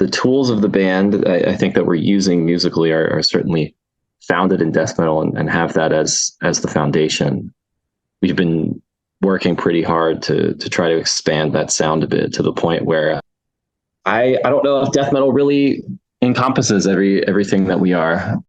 the tools of the band, I think that we're using musically are certainly founded in death metal and have that as the foundation. We've been working pretty hard to try to expand that sound a bit to the point where I don't know if death metal really encompasses everything that we are.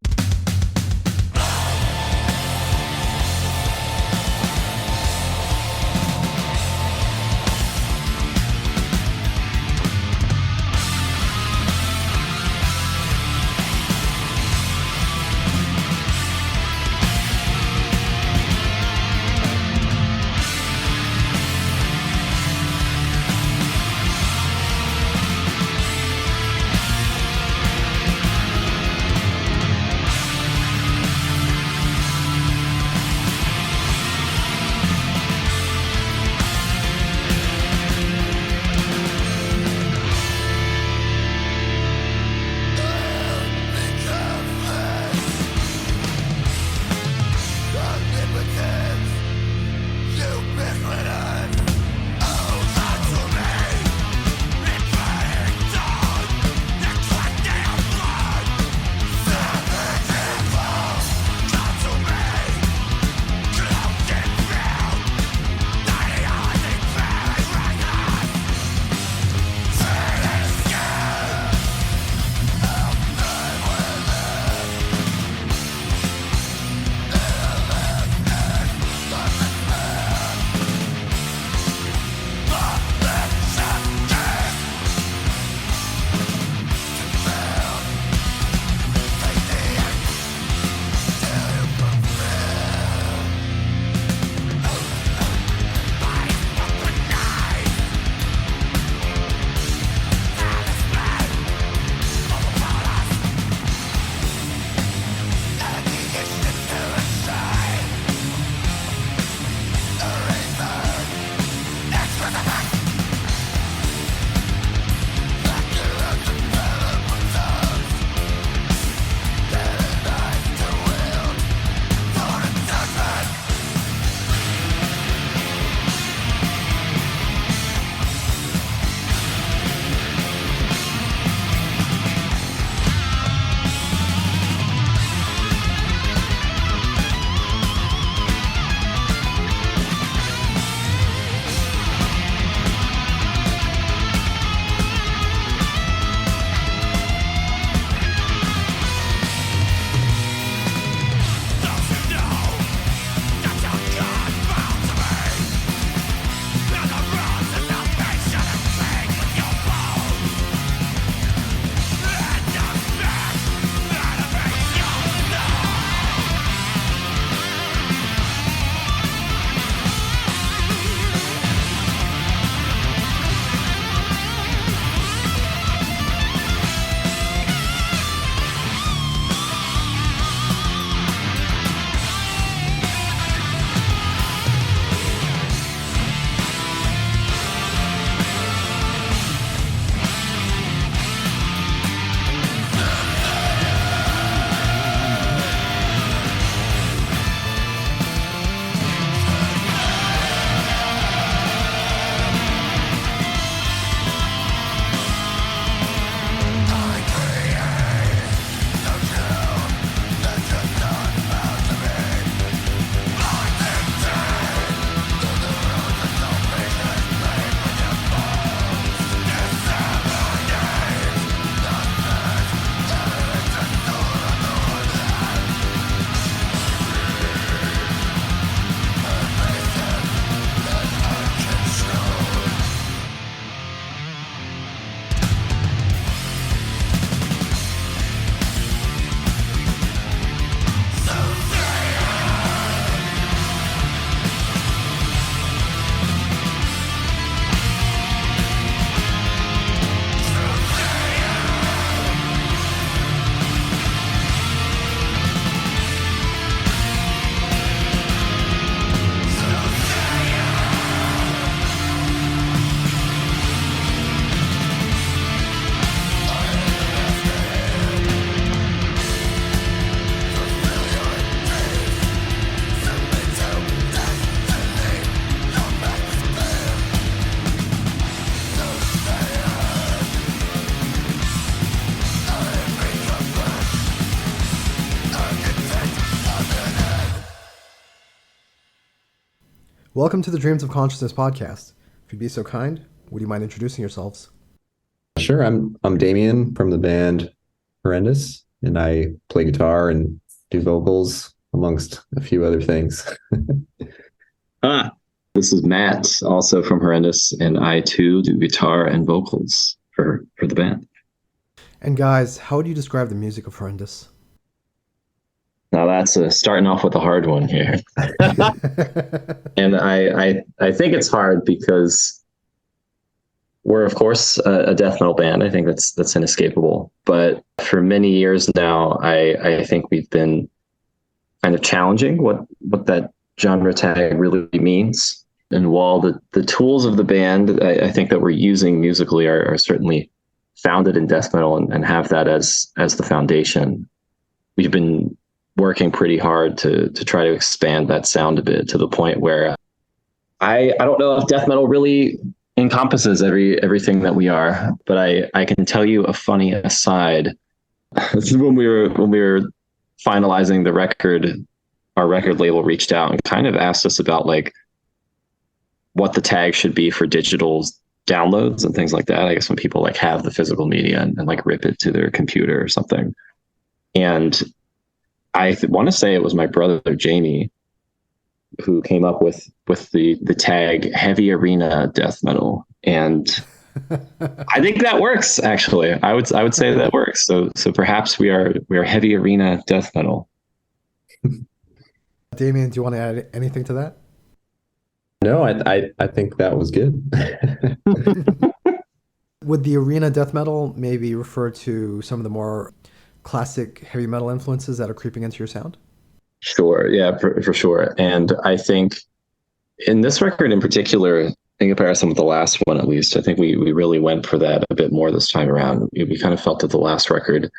Welcome to the Dreams of Consciousness podcast. If you'd be so kind, would you mind introducing yourselves? Sure, I'm Damian from the band Horrendous, and I play guitar and do vocals amongst a few other things. This is Matt, also from Horrendous, and I too do guitar and vocals for the band. And guys, how would you describe the music of Horrendous? Now that's starting off with a hard one here. And I think it's hard because we're, of course, a death metal band. I think that's inescapable. But for many years now, I think we've been kind of challenging what that genre tag really means. And while the tools of the band, I think that we're using musically are certainly founded in death metal and have that as the foundation, we've been working pretty hard to try to expand that sound a bit to the point where I don't know if death metal really encompasses everything that we are, but I can tell you a funny aside. This is when we were finalizing the record, our record label reached out and kind of asked us about like what the tag should be for digital downloads and things like that. I guess when people like have the physical media and like rip it to their computer or something. And I want to say it was my brother Jamie who came up with the tag heavy arena death metal, and I think that works. Actually, I would say that works. So perhaps we are heavy arena death metal. Damien, do you want to add anything to that? No, I think that was good. Would the arena death metal maybe refer to some of the more classic heavy metal influences that are creeping into your sound? Sure, yeah, for sure. And I think in this record in particular, in comparison with the last one at least, I think we really went for that a bit more this time around. We kind of felt that the last record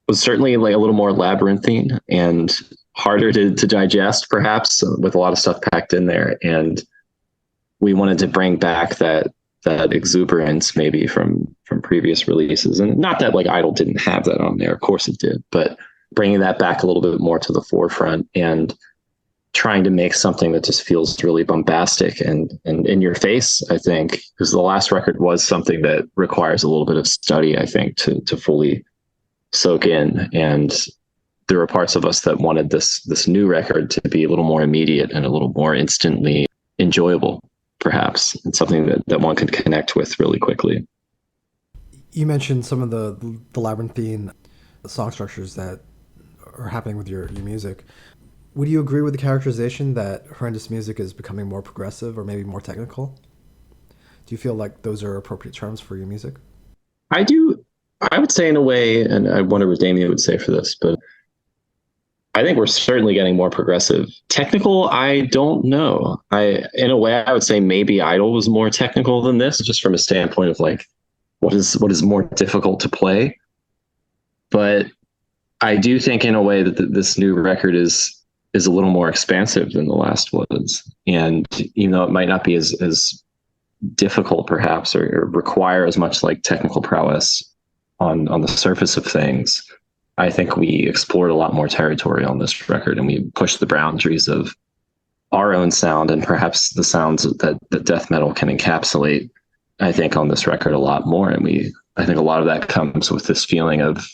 was certainly like a little more labyrinthine and harder to digest, perhaps, with a lot of stuff packed in there. And we wanted to bring back that exuberance maybe from previous releases. And not that like Idol didn't have that on there, of course it did, but bringing that back a little bit more to the forefront and trying to make something that just feels really bombastic and in your face, I think, because the last record was something that requires a little bit of study, I think, to fully soak in. And there were parts of us that wanted this new record to be a little more immediate and a little more instantly enjoyable, perhaps, and something that one could connect with really quickly. You mentioned some of the labyrinthine song structures that are happening with your music. Would you agree with the characterization that Horrendous music is becoming more progressive or maybe more technical? Do you feel like those are appropriate terms for your music? I do. I would say in a way, and I wonder what Damien would say for this, but I think we're certainly getting more progressive. Technical, I don't know. In a way, I would say maybe Idol was more technical than this, just from a standpoint of like what is more difficult to play. But I do think in a way that this new record is a little more expansive than the last was. And even though it might not be as difficult perhaps or require as much like technical prowess on the surface of things, I think we explored a lot more territory on this record and we pushed the boundaries of our own sound and perhaps the sounds that death metal can encapsulate, I think, on this record a lot more. And I think a lot of that comes with this feeling of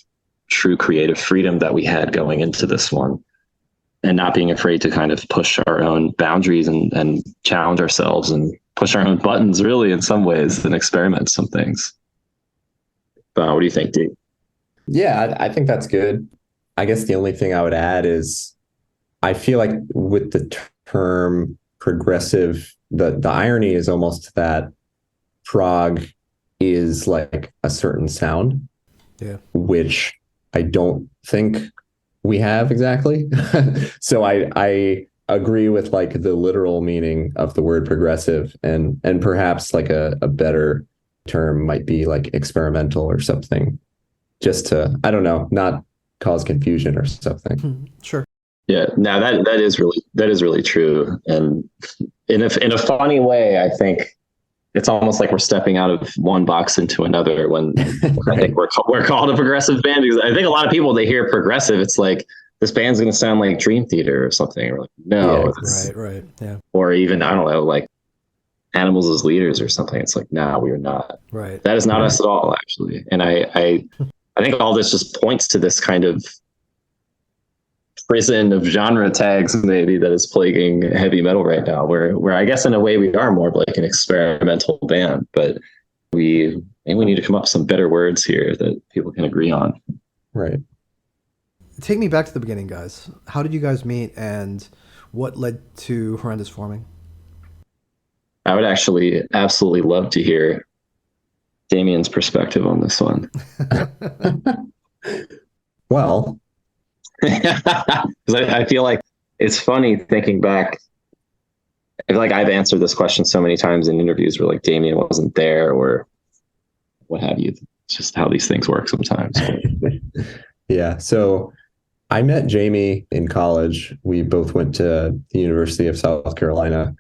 true creative freedom that we had going into this one and not being afraid to kind of push our own boundaries and challenge ourselves and push our own buttons really in some ways and experiment some things. What do you think, Dee? Yeah, I think that's good. I guess the only thing I would add is I feel like with the term progressive, the irony is almost that prog is like a certain sound, which I don't think we have exactly. So I agree with like the literal meaning of the word progressive, and perhaps like a better term might be like experimental or something, just to, I don't know, not cause confusion or something. Sure. Yeah, no, that is really true. And in a funny way, I think it's almost like we're stepping out of one box into another when Right. I think we're called a progressive band, because I think a lot of people, they hear progressive, it's like, this band's going to sound like Dream Theater or something. We're like, Yeah, no, right. Yeah. or even, I don't know, like Animals as Leaders or something. It's like, no, we are not. Right. That is not Right. us at all, actually. And I think all this just points to this kind of prison of genre tags maybe that is plaguing heavy metal right now, where I guess in a way we are more like an experimental band, but we need to come up with some better words here that people can agree on. Right. Take me back to the beginning, guys. How did you guys meet, and what led to Horrendous forming? I would actually absolutely love to hear Damian's perspective on this one. Well, because I feel like it's funny thinking back. I feel like I've answered this question so many times in interviews where like Damian wasn't there or what have you. It's just how these things work sometimes. yeah. So I met Jamie in college. We both went to the University of South Carolina,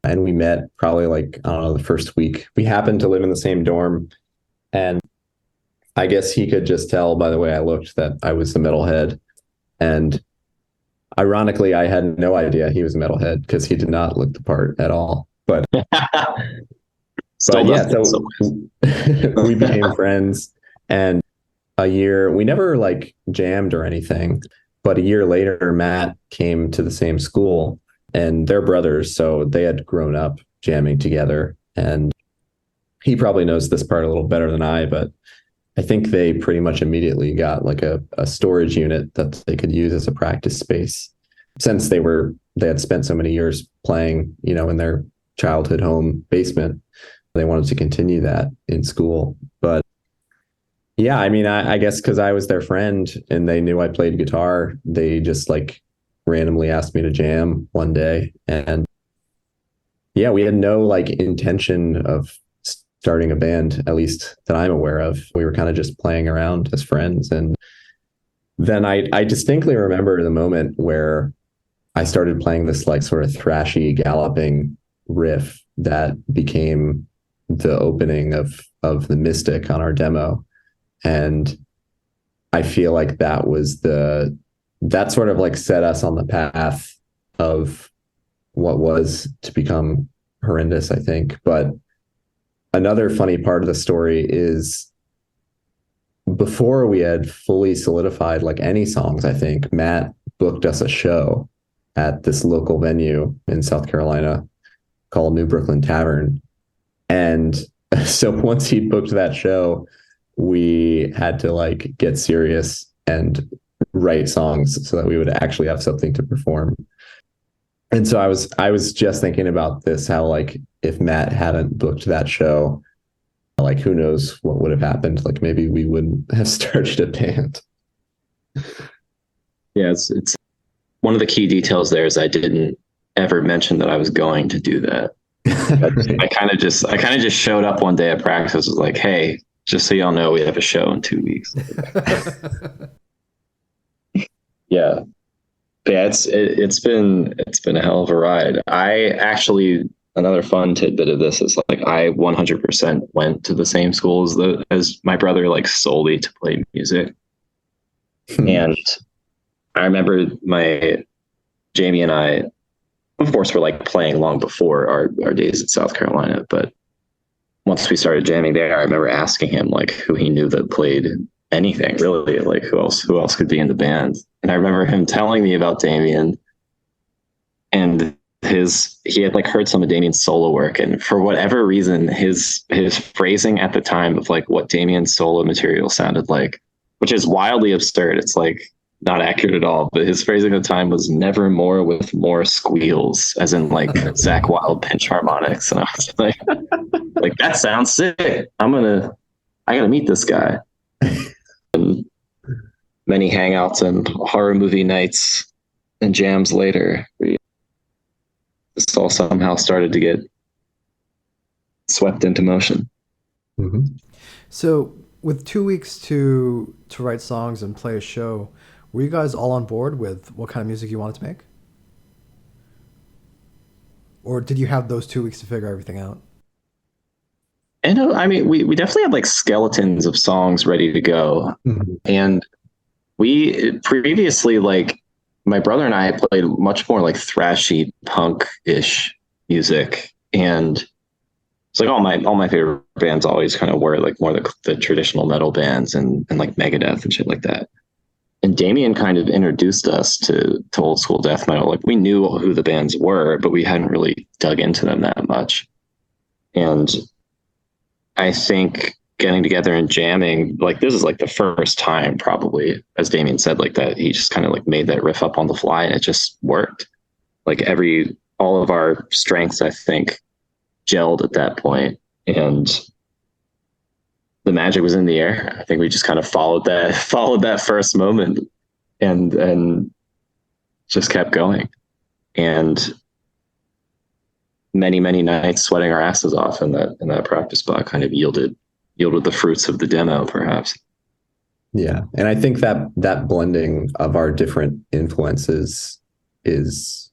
and we met probably like, I don't know, the first week. We happened to live in the same dorm, and I guess he could just tell by the way I looked that I was the metalhead. And ironically, I had no idea he was a metalhead because he did not look the part at all. But Still yeah, does so we became friends, and we never like jammed or anything, but a year later, Matt came to the same school, and they're brothers, so they had grown up jamming together. And he probably knows this part a little better than I, but I think they pretty much immediately got like a storage unit that they could use as a practice space, since they had spent so many years playing, in their childhood home basement. They wanted to continue that in school. But yeah, I mean, I guess because I was their friend and they knew I played guitar, they just like randomly asked me to jam one day. And yeah, we had no like intention of starting a band, at least that I'm aware of. We were kind of just playing around as friends. And then I distinctly remember the moment where I started playing this like sort of thrashy galloping riff that became the opening of the Mystic on our demo. And I feel like that sort of like set us on the path of what was to become Horrendous, I think. But another funny part of the story is before we had fully solidified like any songs, I think Matt booked us a show at this local venue in South Carolina called New Brooklyn Tavern. And so once he booked that show, we had to like get serious and write songs so that we would actually have something to perform. And so I was just thinking about this, how like if Matt hadn't booked that show, like who knows what would have happened? Like maybe we wouldn't have started a band. Yeah, it's one of the key details there is I didn't ever mention that I was going to do that. I kind of just showed up one day at practice, was like, hey, just so y'all know, we have a show in 2 weeks. Yeah. Yeah, it's been a hell of a ride. I actually, another fun tidbit of this is like I 100% went to the same school as my brother, like solely to play music. And I remember Jamie and I, of course, were like playing long before our days at South Carolina. But once we started jamming there, I remember asking him like who he knew that played anything really, like who else could be in the band. And I remember him telling me about Damian, and he had like heard some of Damian's solo work, and for whatever reason, his phrasing at the time of like what Damian's solo material sounded like, which is wildly absurd. It's like not accurate at all, but his phrasing at the time was "never more with more squeals," as in like Zakk Wylde pinch harmonics. And I was like that sounds sick. I gotta meet this guy. And many hangouts and horror movie nights and jams later, this all somehow started to get swept into motion. Mm-hmm. So with 2 weeks to write songs and play a show, were you guys all on board with what kind of music you wanted to make? Or did you have those 2 weeks to figure everything out? And I mean, we definitely had like skeletons of songs ready to go. Mm-hmm. And we previously, like my brother and I played much more like thrashy punk-ish music, and it's like all my favorite bands always kind of were like more the traditional metal bands and like Megadeth and shit like that. And Damian kind of introduced us to old school death metal. Like we knew who the bands were, but we hadn't really dug into them that much. And I think getting together and jamming, like this is like the first time probably, as Damian said, like that he just kind of like made that riff up on the fly and it just worked. Like all of our strengths, I think, gelled at that point, and the magic was in the air. I think we just kind of followed that first moment and just kept going. And many nights sweating our asses off in that practice spot kind of yielded the fruits of the demo, perhaps. Yeah. And I think that blending of our different influences is,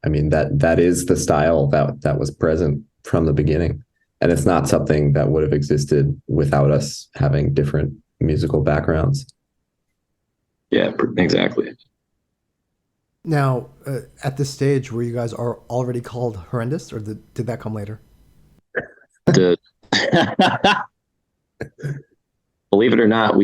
I mean, that is the style that was present from the beginning. And it's not something that would have existed without us having different musical backgrounds. Yeah, exactly. Now, at this stage, were you guys are already called Horrendous, or did that come later? Believe it or not,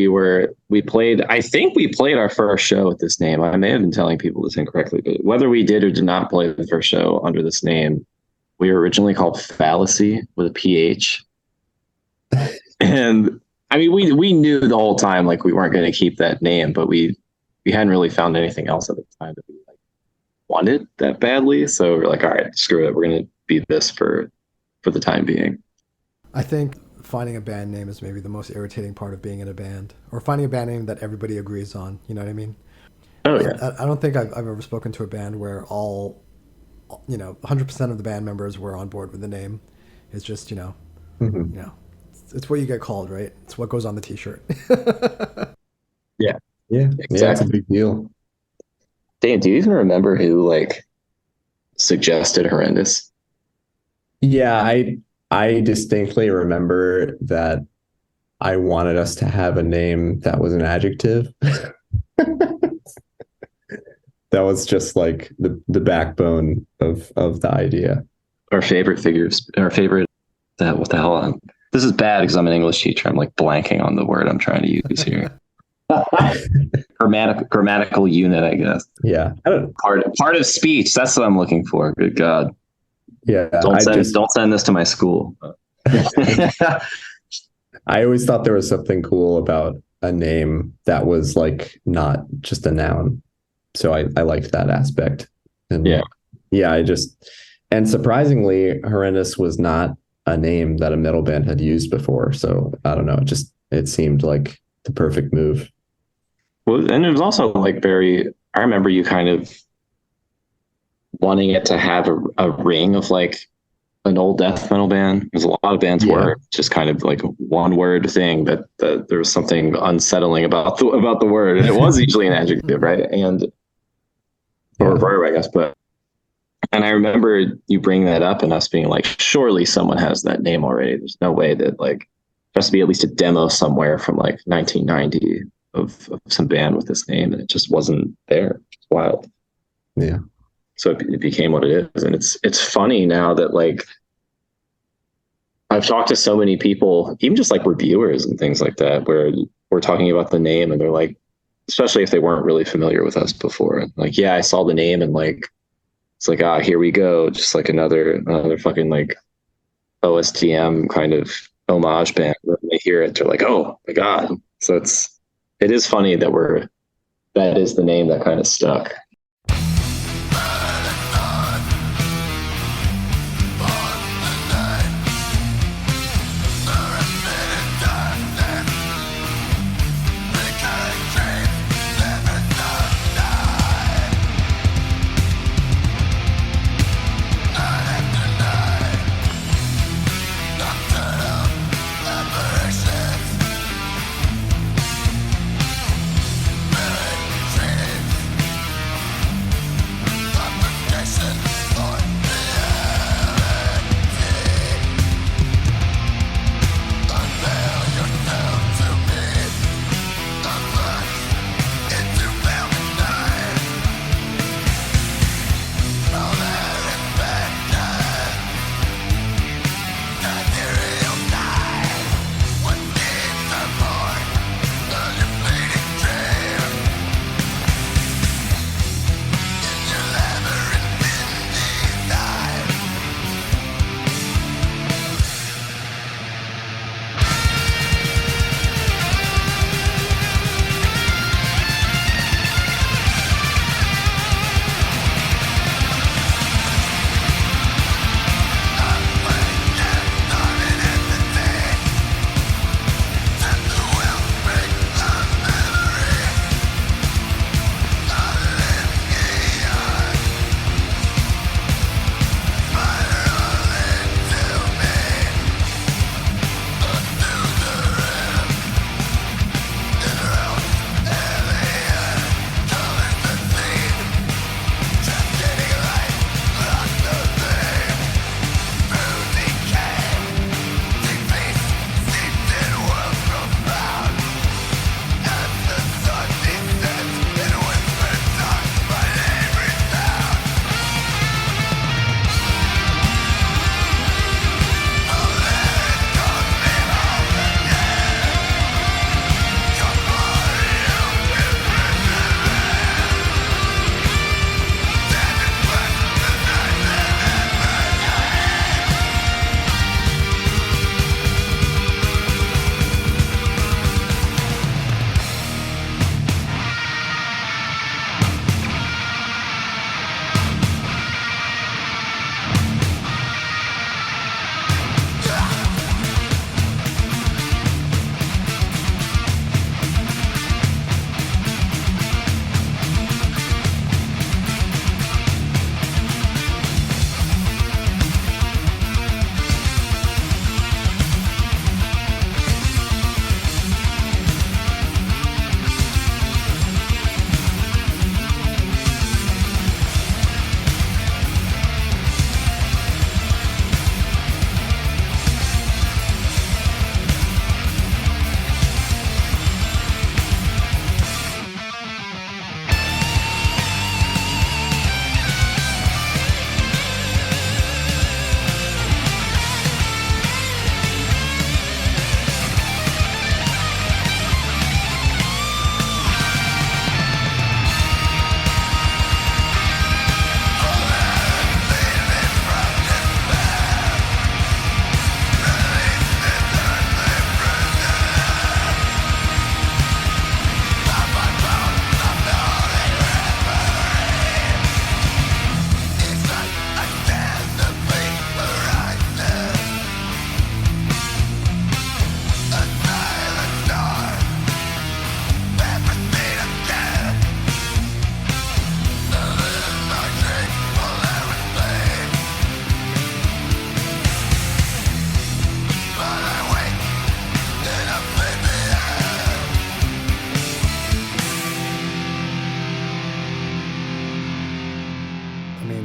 I think we played our first show with this name. I may have been telling people this incorrectly, but whether we did or did not play the first show under this name, we were originally called Fallacy with a PH. And I mean, we knew the whole time, like we weren't going to keep that name, but we hadn't really found anything else at the time that we like wanted that badly. So we're like, all right, screw it. We're going to be this for the time being. I think finding a band name is maybe the most irritating part of being in a band, or finding a band name that everybody agrees on. You know what I mean? Oh yeah. I don't think I've ever spoken to a band where 100% of the band members were on board with the name. It's just, Mm-hmm. It's what you get called, right? It's what goes on the t-shirt. Yeah. Yeah. Exactly. Yeah, it's a big deal. Dan, do you even remember who like suggested Horrendous? Yeah, I distinctly remember that I wanted us to have a name that was an adjective. That was just like the backbone of the idea. Our favorite figures, what the hell? This is bad because I'm an English teacher. I'm like blanking on the word I'm trying to use here. Grammatical unit, I guess. Yeah. Part of speech. That's what I'm looking for. Good God. Yeah. Don't send this to my school. I always thought there was something cool about a name that was like not just a noun. So I liked that aspect. And and surprisingly, Horrendous was not a name that a metal band had used before. So I don't know. It seemed like the perfect move. Well, and it was also like I remember you kind of wanting it to have a ring of like an old death metal band, because a lot of bands were just kind of like one word thing that there was something unsettling about the word, and it was usually an adjective, right? And or verb, I guess. And I remember you bringing that up and us being like, surely someone has that name already. There's no way that like there has to be at least a demo somewhere from like 1990 of some band with this name, and it just wasn't there. It's wild. Yeah. So it became what it is. And it's funny now that like I've talked to so many people, even just like reviewers and things like that, where we're talking about the name and they're like, especially if they weren't really familiar with us before, like, yeah, I saw the name and like, it's like, here we go. Just like another fucking like OSTM kind of homage band. When they hear it, they're like, oh my God. So it is funny that that is the name that kind of stuck.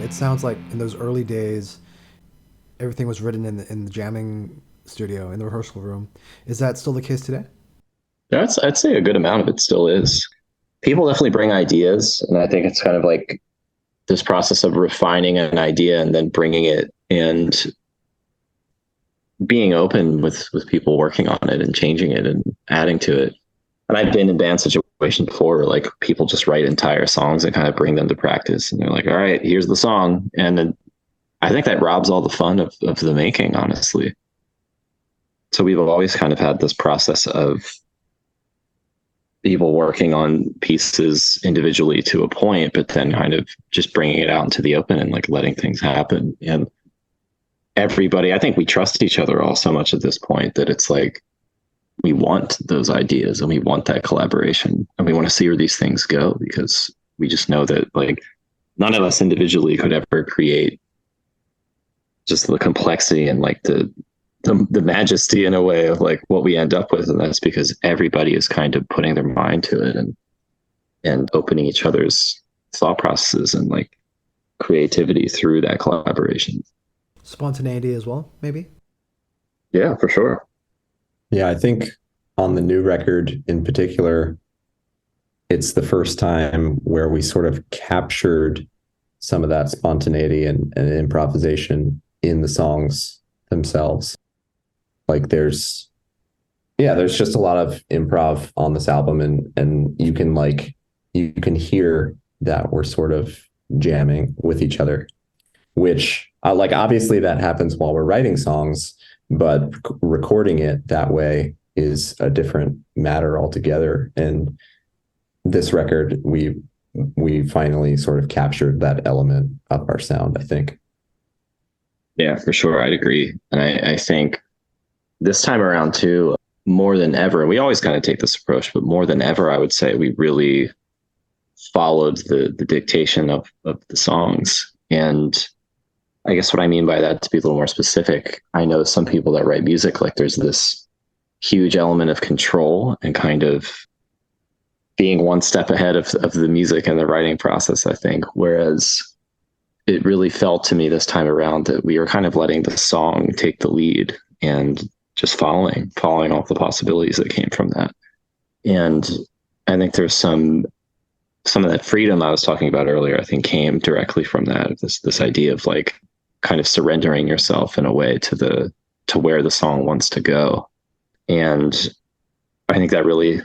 It sounds like in those early days, everything was written in the jamming studio, in the rehearsal room. Is that still the case today? I'd say a good amount of it still is. People definitely bring ideas, and I think it's kind of like this process of refining an idea and then bringing it and being open with people working on it and changing it and adding to it. And I've been in band situations before where like people just write entire songs and kind of bring them to practice, and they're like, all right, here's the song. And then I think that robs all the fun of the making, honestly. So we've always kind of had this process of people working on pieces individually to a point, but then kind of just bringing it out into the open and like letting things happen. And everybody, I think we trust each other all so much at this point that it's like we want those ideas and we want that collaboration and we want to see where these things go, because we just know that like none of us individually could ever create just the complexity and like the majesty in a way of like what we end up with. And that's because everybody is kind of putting their mind to it and opening each other's thought processes and like creativity through that collaboration. Spontaneity as well, maybe? Yeah, for sure. Yeah, I think on the new record in particular, it's the first time where we sort of captured some of that spontaneity and improvisation in the songs themselves. Like there's just a lot of improv on this album, and you can hear that we're sort of jamming with each other, which like obviously that happens while we're writing songs, but recording it that way is a different matter altogether. And this record, we finally sort of captured that element of our sound, I think. Yeah, for sure. I'd agree. And I think this time around too, more than ever, we always kind of take this approach, but more than ever, I would say we really followed the dictation of the songs. And I guess what I mean by that, to be a little more specific, I know some people that write music, like there's this huge element of control and kind of being one step ahead of the music and the writing process, I think. Whereas it really felt to me this time around that we were kind of letting the song take the lead and just following all the possibilities that came from that. And I think there's some of that freedom I was talking about earlier, I think came directly from that, this idea of like kind of surrendering yourself in a way to where the song wants to go. And I think that really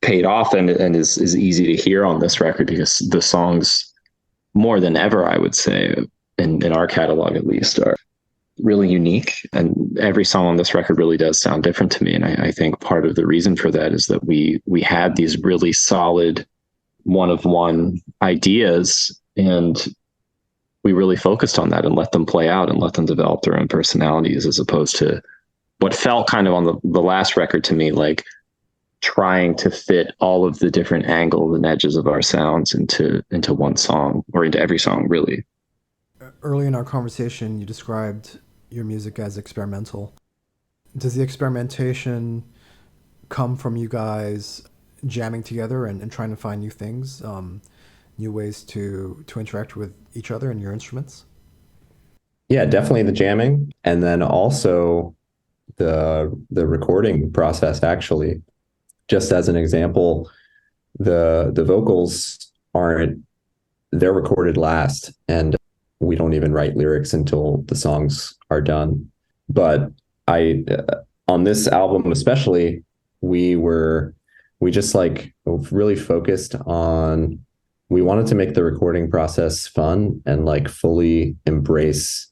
paid off and is easy to hear on this record, because the songs, more than ever, I would say, in our catalog at least, are really unique. And every song on this record really does sound different to me. And I think part of the reason for that is that we had these really solid one-of-one ideas, and we really focused on that and let them play out and let them develop their own personalities, as opposed to what felt kind of on the last record to me like trying to fit all of the different angles and edges of our sounds into one song, or into every song, really. Early in our conversation, you described your music as experimental. Does the experimentation come from you guys jamming together and trying to find new things, new ways to interact with each other and your instruments? Yeah, definitely the jamming, and then also the recording process. Actually, just as an example, the vocals they're recorded last, and we don't even write lyrics until the songs are done. But on this album especially, we just like really focused on, we wanted to make the recording process fun and like fully embrace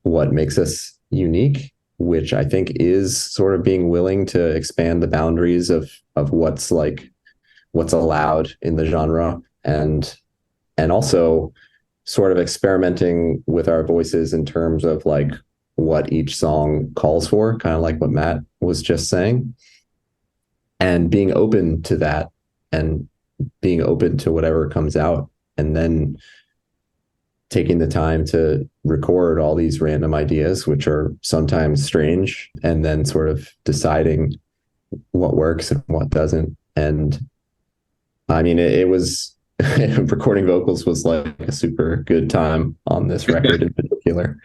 what makes us unique, which I think is sort of being willing to expand the boundaries of what's allowed in the genre, and also sort of experimenting with our voices in terms of like what each song calls for, kind of like what Matt was just saying, and being open to that and being open to whatever comes out, and then taking the time to record all these random ideas, which are sometimes strange, and then sort of deciding what works and what doesn't. And I mean, it was recording vocals was like a super good time on this record in particular.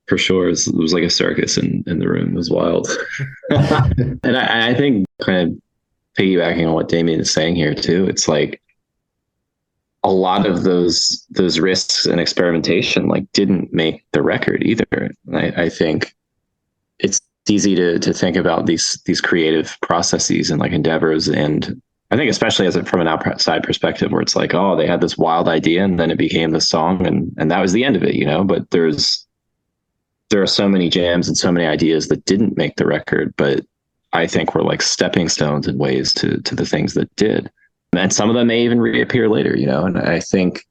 For sure. It was like a circus in the room. It was wild. And I think kind of piggybacking on what Damian is saying here too, it's like a lot of those risks and experimentation like didn't make the record either. I think it's easy to think about these creative processes and like endeavors, and I think especially from an outside perspective where it's like, oh, they had this wild idea and then it became the song and that was the end of it, you know. But there are so many jams and so many ideas that didn't make the record, but I think were like stepping stones in ways to the things that did. And some of them may even reappear later, you know. And I think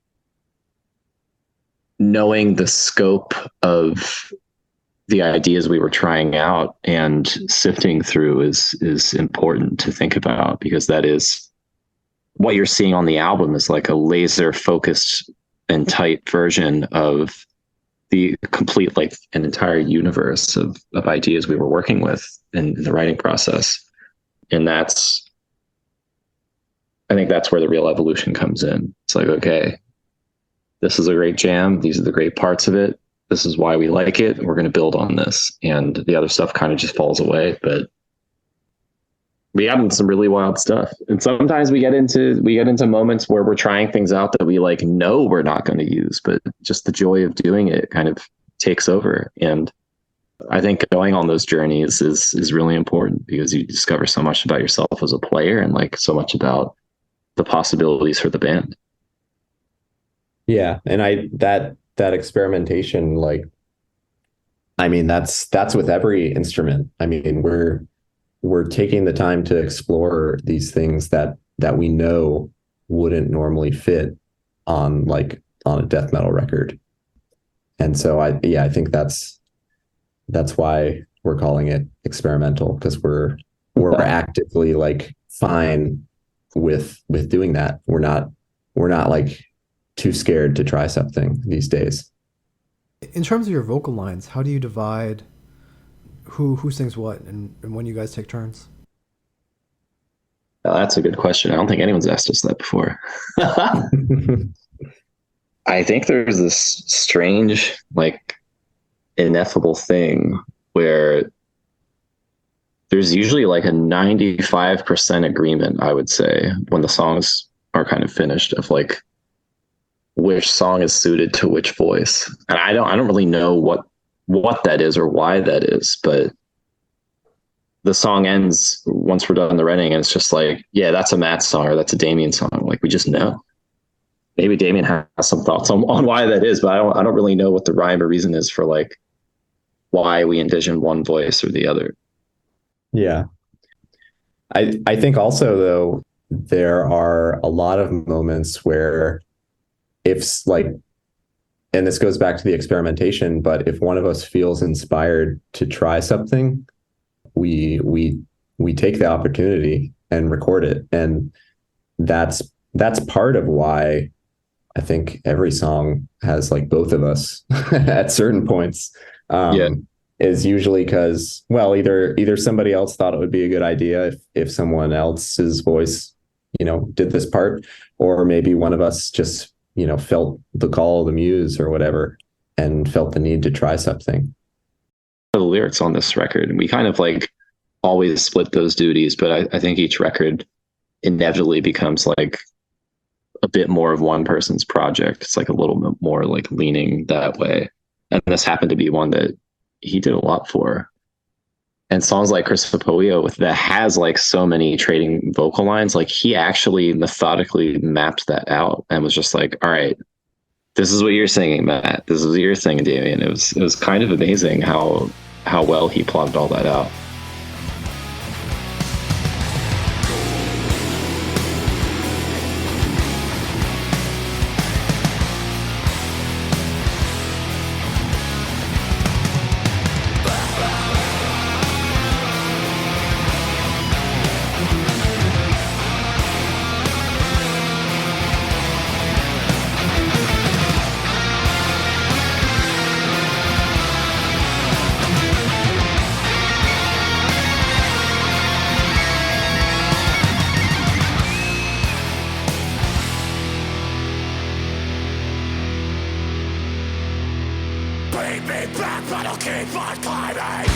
knowing the scope of the ideas we were trying out and sifting through is important to think about, because that is what you're seeing on the album is like a laser focused and tight version of the complete, like an entire universe of ideas we were working with in the writing process. And I think that's where the real evolution comes in. It's like, okay, this is a great jam. These are the great parts of it. This is why we like it. We're going to build on this. And the other stuff kind of just falls away. But we have some really wild stuff. And sometimes we get into moments where we're trying things out that we like know we're not going to use, but just the joy of doing it kind of takes over. And I think going on those journeys is really important, because you discover so much about yourself as a player and like so much about the possibilities for the band. Yeah. And that experimentation, like, I mean, that's with every instrument. I mean, we're taking the time to explore these things that we know wouldn't normally fit on a death metal record. And so I think that's why we're calling it experimental, because we're actively like fine with doing that. We're not like too scared to try something these days. In terms of your vocal lines, how do you divide who sings what and when you guys take turns? That's a good question. I don't think anyone's asked us that before. I think there's this strange, like, ineffable thing where there's usually like a 95% agreement, I would say, when the songs are kind of finished, of like which song is suited to which voice. And I don't really know what that is or why that is, but the song ends once we're done the writing and it's just like, yeah, that's a Matt song or that's a Damian song. Like, we just know. Maybe Damian has some thoughts on why that is, but I don't really know what the rhyme or reason is for like why we envision one voice or the other. Yeah. I think also, though, there are a lot of moments where if like, and this goes back to the experimentation, but if one of us feels inspired to try something, we take the opportunity and record it. And that's part of why I think every song has like both of us at certain points. Is usually because, well, either somebody else thought it would be a good idea if someone else's voice, you know, did this part, or maybe one of us just, you know, felt the call of the muse or whatever and felt the need to try something. The lyrics on this record, we kind of like always split those duties, but I think each record inevitably becomes like a bit more of one person's project. It's like a little bit more like leaning that way. And this happened to be one that he did a lot for. And songs like Chrysopoeia that has like so many trading vocal lines, like he actually methodically mapped that out and was just like, all right, this is what you're singing, Matt. This is what you're singing, Damian. It was kind of amazing how well he plotted all that out. keep on climbing.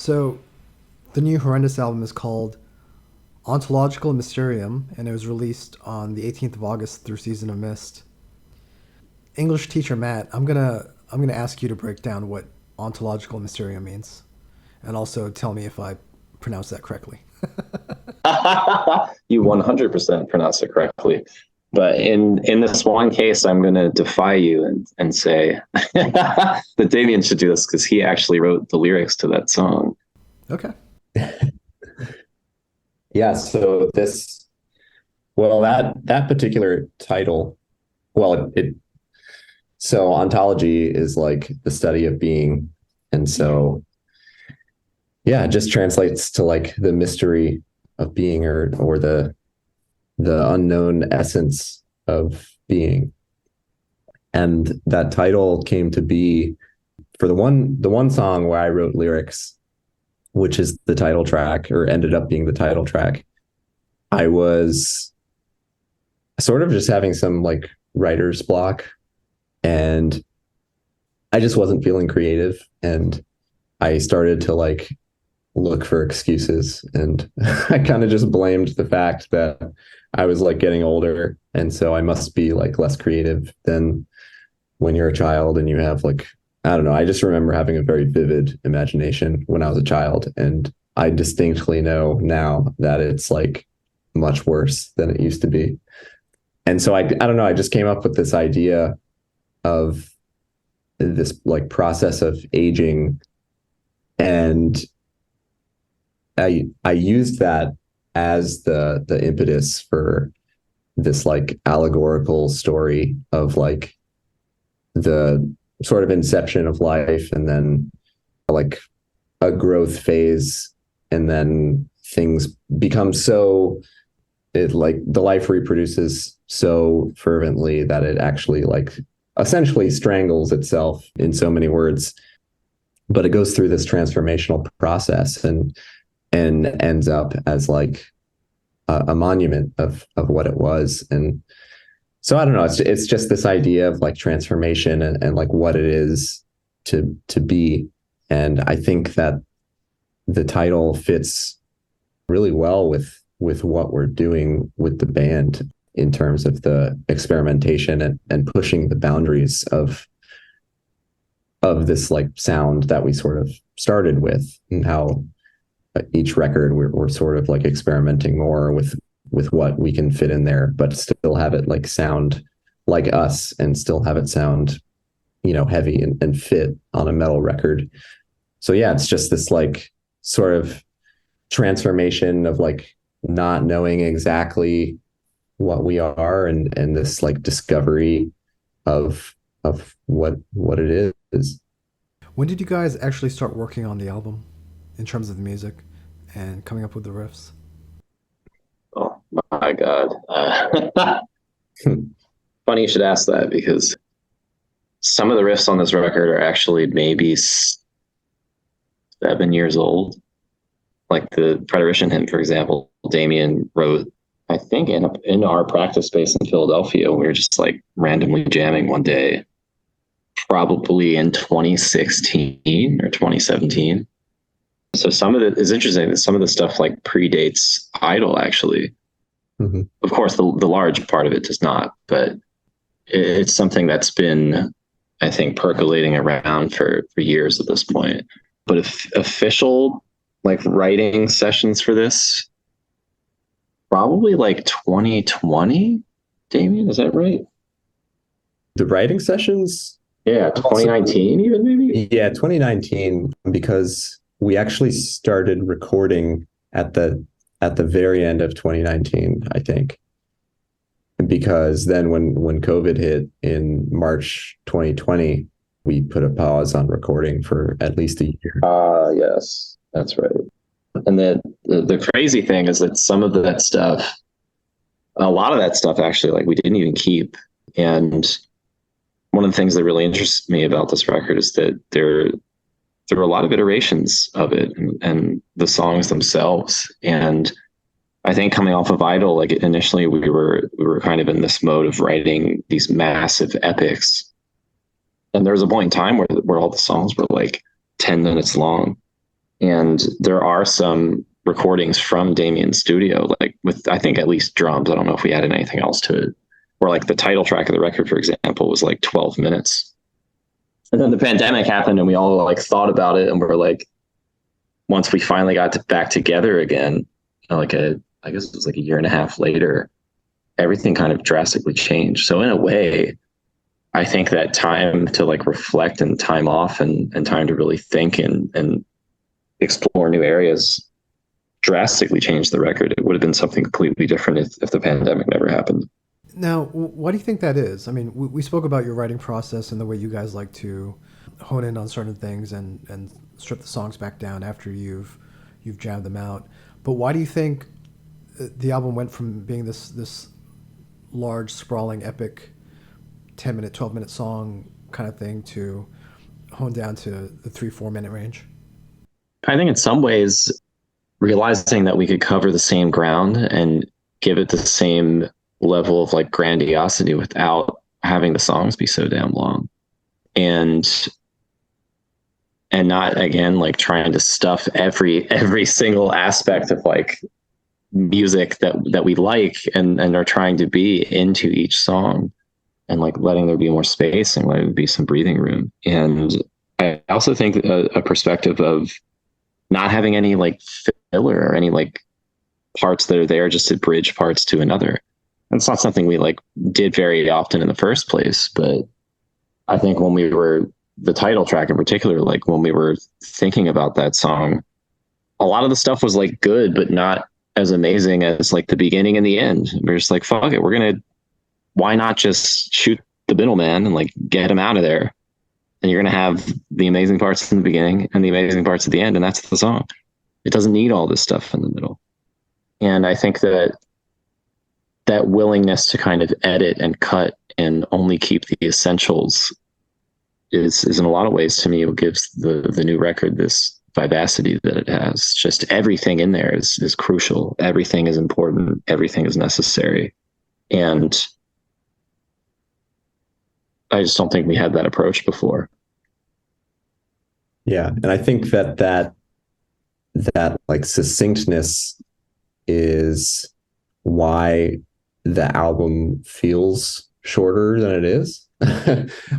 So the new Horrendous album is called Ontological Mysterium, and it was released on the 18th of August through Season of Mist. English teacher Matt, I'm gonna ask you to break down what Ontological Mysterium means, and also tell me if I pronounce that correctly. You 100% pronounced it correctly. But in this one case, I'm going to defy you and say that Damian should do this because he actually wrote the lyrics to that song. Okay. Yeah. So that particular title, so ontology is like the study of being. And so, yeah, it just translates to like the mystery of being or the unknown essence of being. And that title came to be for the one song where I wrote lyrics, which is the title track, or ended up being the title track. I was sort of just having some like writer's block, and I just wasn't feeling creative, and I started to like look for excuses, and I kind of just blamed the fact that I was like getting older, and so I must be like less creative than when you're a child and you have like, I don't know, I just remember having a very vivid imagination when I was a child, and I distinctly know now that it's like much worse than it used to be. And so I don't know, I just came up with this idea of this like process of aging, and I used that as the impetus for this like allegorical story of like the sort of inception of life, and then like a growth phase, and then things become so it like the life reproduces so fervently that it actually like essentially strangles itself in so many words, but it goes through this transformational process and ends up as like a monument of what it was. And so I don't know, it's just this idea of like transformation and like what it is to be. And I think that the title fits really well with what we're doing with the band in terms of the experimentation and pushing the boundaries of this like sound that we sort of started with, and how each record we're sort of like experimenting more with what we can fit in there, but still have it like sound like us and still have it sound, you know, heavy and fit on a metal record. So yeah, it's just this like sort of transformation of like not knowing exactly what we are, and this like discovery of what it is. When did you guys actually start working on the album in terms of the music and coming up with the riffs? Oh my God. Funny you should ask that, because some of the riffs on this record are actually maybe 7 years old. Like the Preterition hymn, for example, Damian wrote, I think, in our practice space in Philadelphia. We were just like randomly jamming one day, probably in 2016 or 2017. So some of it is interesting that some of the stuff like predates Idol, actually. Mm-hmm. Of course, the large part of it does not, but it's something that's been, I think, percolating around for years at this point. But if official like writing sessions for this, probably like 2020, Damian, is that right? The writing sessions? Yeah, 2019 even maybe? Yeah, 2019, because we actually started recording at the very end of 2019, I think. Because then when COVID hit in March 2020, we put a pause on recording for at least a year. Yes, that's right. And the crazy thing is that some of that stuff, a lot of that stuff actually, like we didn't even keep. And one of the things that really interests me about this record is that there were a lot of iterations of it and the songs themselves. And I think coming off of Idol, like initially we were kind of in this mode of writing these massive epics. And there was a point in time where all the songs were like 10 minutes long. And there are some recordings from Damian's studio, like with, I think, at least drums. I don't know if we added anything else to it. Or like the title track of the record, for example, was like 12 minutes. And then the pandemic happened and we all like thought about it, and we're like, once we finally got back together again, I guess it was like a year and a half later, everything kind of drastically changed. So in a way, I think that time to like reflect and time off and time to really think and explore new areas drastically changed the record. It would have been something completely different if the pandemic never happened. Now, why do you think that is? I mean, we spoke about your writing process and the way you guys like to hone in on certain things and strip the songs back down after you've jammed them out. But why do you think the album went from being this large, sprawling, epic 10-minute, 12-minute song kind of thing to hone down to the 3-4 minute range? I think in some ways, realizing that we could cover the same ground and give it the same level of like grandiosity without having the songs be so damn long, and not again like trying to stuff every single aspect of like music that we like and are trying to be into each song, and like letting there be more space and letting there be some breathing room. And I also think a perspective of not having any like filler or any like parts that are there just to bridge parts to another. It's not something we like did very often in the first place, but I think when we were the title track in particular, like when we were thinking about that song, a lot of the stuff was like good, but not as amazing as like the beginning and the end. We're just like, fuck it. Why not just shoot the middleman and like get him out of there? And you're going to have the amazing parts in the beginning and the amazing parts at the end. And that's the song. It doesn't need all this stuff in the middle. And I think that willingness to kind of edit and cut and only keep the essentials is in a lot of ways to me what gives the new record this vivacity that it has. Just everything in there is crucial. Everything is important. Everything is necessary. And I just don't think we had that approach before. Yeah. And I think that like succinctness is why the album feels shorter than it is.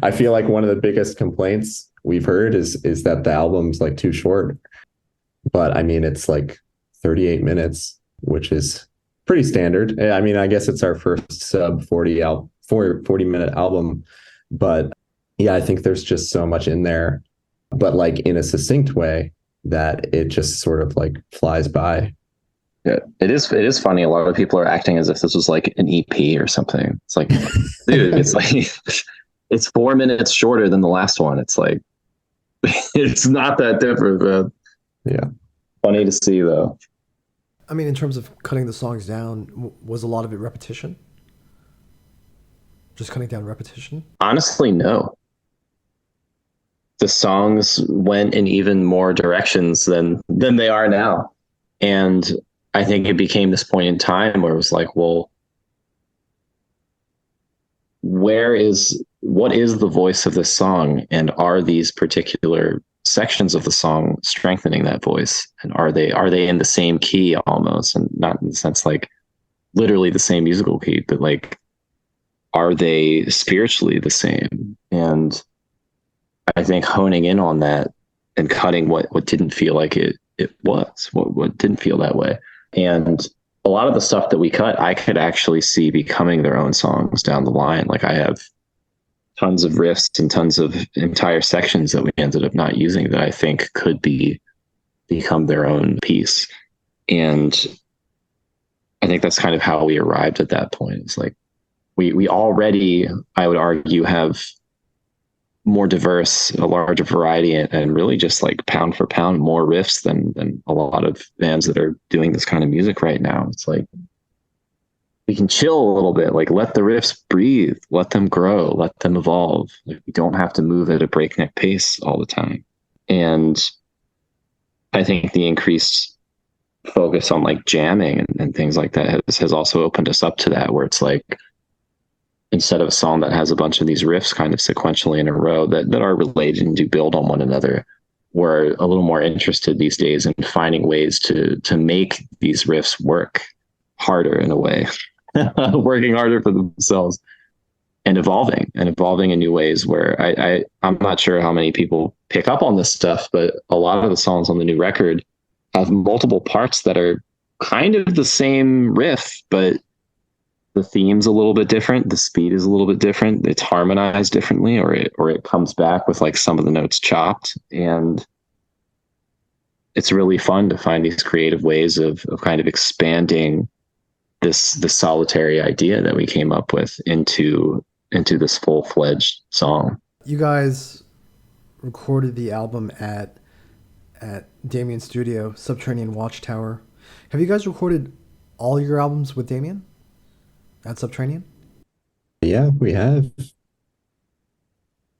I feel like one of the biggest complaints we've heard is that the album's like too short. But I mean, it's like 38 minutes, which is pretty standard. I mean, I guess it's our first sub 40-minute album. But yeah, I think there's just so much in there, but like in a succinct way that it just sort of like flies by. Yeah, it is funny. A lot of people are acting as if this was like an EP or something. It's like, dude, it's like it's 4 minutes shorter than the last one. It's like it's not that different, man. Yeah. Funny to see though. I mean, in terms of cutting the songs down, was a lot of it repetition? Just cutting down repetition? Honestly, no. The songs went in even more directions than they are now. And I think it became this point in time where it was like, well, what is the voice of this song? And are these particular sections of the song strengthening that voice? And are they in the same key almost? And not in the sense like literally the same musical key, but like, are they spiritually the same? And I think honing in on that and cutting what didn't feel like it was, what didn't feel that way. And a lot of the stuff that we cut, I could actually see becoming their own songs down the line. Like I have tons of riffs and tons of entire sections that we ended up not using that I think could become their own piece. And I think that's kind of how we arrived at that point. It's like we already, I would argue, have more diverse, a larger variety, and really just like pound for pound more riffs than a lot of bands that are doing this kind of music right now. It's like we can chill a little bit, like let the riffs breathe, let them grow, let them evolve. Like we don't have to move at a breakneck pace all the time. And I think the increased focus on like jamming and things like that has also opened us up to that, where it's like, instead of a song that has a bunch of these riffs kind of sequentially in a row that are related and do build on one another, we're a little more interested these days in finding ways to make these riffs work harder in a way, working harder for themselves and evolving in new ways where I'm not sure how many people pick up on this stuff, but a lot of the songs on the new record have multiple parts that are kind of the same riff, but the theme's a little bit different, the speed is a little bit different, it's harmonized differently, or it comes back with like some of the notes chopped. And it's really fun to find these creative ways of kind of expanding this solitary idea that we came up with into this full-fledged song. You guys recorded the album at Damian's studio, Subterranean Watchtower. Have you guys recorded all your albums with Damian at Subterranean? Yeah, we have.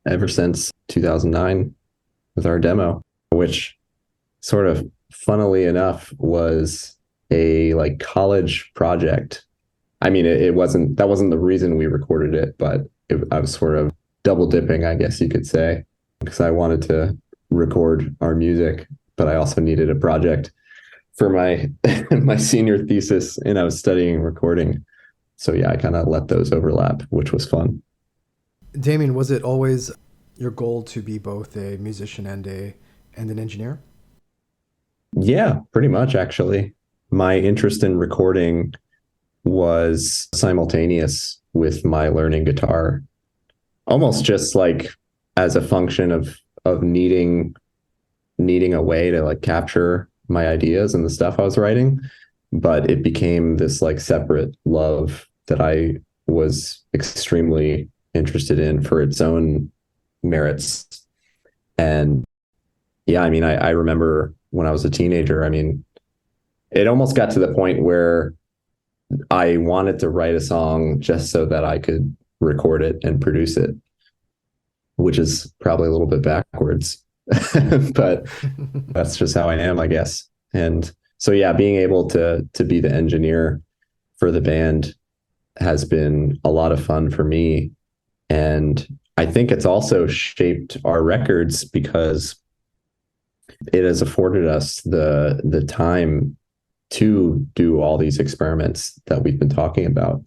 Ever since 2009 with our demo, which sort of funnily enough was a like college project. I mean, that wasn't the reason we recorded it, but I was sort of double dipping, I guess you could say, because I wanted to record our music, but I also needed a project for my my senior thesis, and I was studying recording. So yeah, I kind of let those overlap, which was fun. Damian, was it always your goal to be both a musician and an engineer? Yeah, pretty much actually. My interest in recording was simultaneous with my learning guitar, almost just like as a function of needing a way to like capture my ideas and the stuff I was writing. But it became this like separate love that I was extremely interested in for its own merits. And yeah, I mean, I remember when I was a teenager, I mean, it almost got to the point where I wanted to write a song just so that I could record it and produce it, which is probably a little bit backwards, but that's just how I am, I guess. And so, yeah, being able to be the engineer for the band has been a lot of fun for me. And I think it's also shaped our records because it has afforded us the time to do all these experiments that we've been talking about,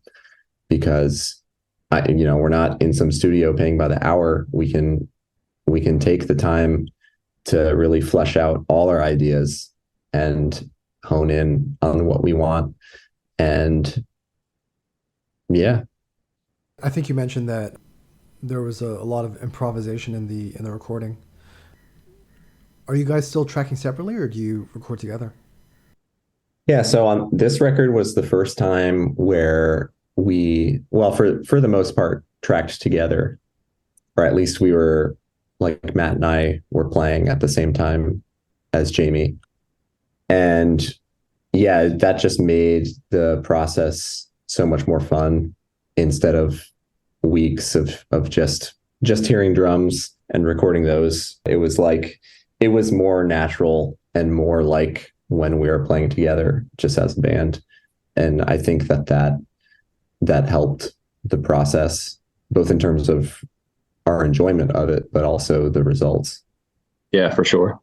because we're not in some studio paying by the hour. We can take the time to really flesh out all our ideas and hone in on what we want. And yeah, I think you mentioned that there was a lot of improvisation in the recording. Are you guys still tracking separately, or do you record together? Yeah, so on this record was the first time where we, well, for the most part, tracked together, or at least we were, like Matt and I were playing at the same time as Jamie. And yeah, that just made the process so much more fun instead of weeks of just hearing drums and recording those. It was more natural and more like when we were playing together just as a band. And I think that helped the process, both in terms of our enjoyment of it, but also the results. Yeah, for sure.